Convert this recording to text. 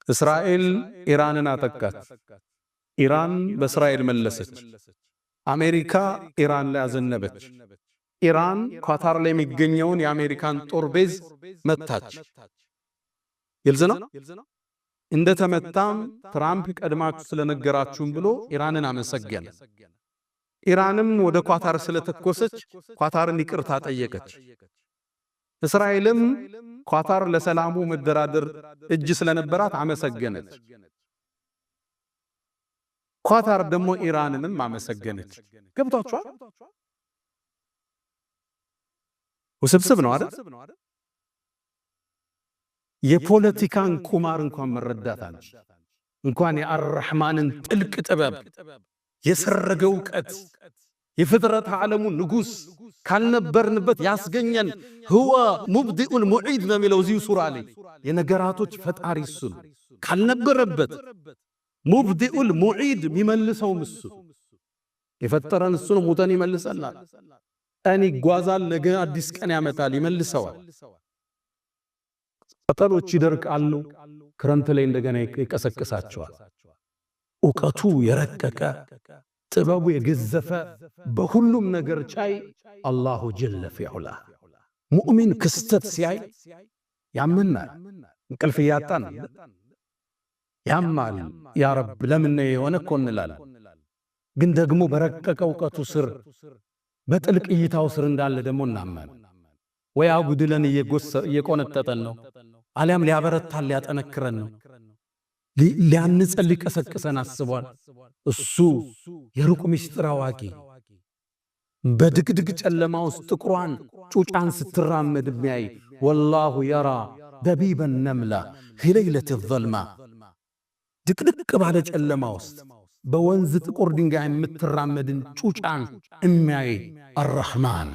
እስራኤል ኢራንን አጠቃች። ኢራን በእስራኤል መለሰች። አሜሪካ ኢራን ላይ አዘነበች። ኢራን ኳታር ላይ የሚገኘውን የአሜሪካን ጦር ቤዝ መታች። ግልጽ ነው። እንደተመታም ትራምፕ ቀድማችሁ ስለነገራችሁም ብሎ ኢራንን አመሰገነ። ኢራንም ወደ ኳታር ስለተኮሰች ኳታርን ይቅርታ ጠየቀች። እስራኤልም ኳታር ለሰላሙ መደራደር እጅ ስለነበራት አመሰገነች። ኳታር ደግሞ ኢራንንም አመሰገነች። ገብቷችኋል? ውስብስብ ነው አይደል? የፖለቲካን ቁማር እንኳን መረዳታል እንኳን የአርራህማንን ጥልቅ ጥበብ የሰረገ ዕውቀት የፍጥረት ዓለሙ ንጉስ ካልነበርንበት ያስገኘን ሁወ ሙብዲኡል ሙዒድ ነው የሚለው እዚሁ ሱራ ላይ የነገራቶች ፈጣሪ እሱ ነው። ካልነበረበት ሙብዲኡል ሙዒድ የሚመልሰው እሱ የፈጠረን እሱ ነው። ሙተን ይመልሰናል። ቀን ይጓዛል፣ ነገ አዲስ ቀን ያመጣል፣ ይመልሰዋል። ቅጠሎች ይደርቃሉ፣ ክረምት ላይ እንደገና ይቀሰቅሳቸዋል። ዕውቀቱ የረቀቀ ጥበቡ የገዘፈ በሁሉም ነገር ቻይ አላሁ ጀለ ፊዑላ። ሙእሚን ክስተት ሲያይ ያምናል። እንቅልፍ እያጣን ያማል። ያ ረብ ለምን የሆነ እኮ እንላለን። ግን ደግሞ በረቀቀ ዕውቀቱ ስር በጥልቅ እይታው ስር እንዳለ ደግሞ እናመን። ወይ አጉድለን እየቆነጠጠን ነው፣ አሊያም ሊያበረታን ሊያጠነክረን ነው፣ ሊያንጸን ሊቀሰቅሰን አስቧል። እሱ የሩቅ ምስጢር አዋቂ በድቅድቅ ጨለማ ውስጥ ጥቁሯን ጩጫን ስትራመድ የሚያይ ወላሁ የራ ደቢበን ነምላ ፊለይለት ዘልማ ድቅድቅ ባለ ጨለማ ውስጥ በወንዝ ጥቁር ድንጋይ የምትራመድን ጩጫን የሚያይ አርራህማን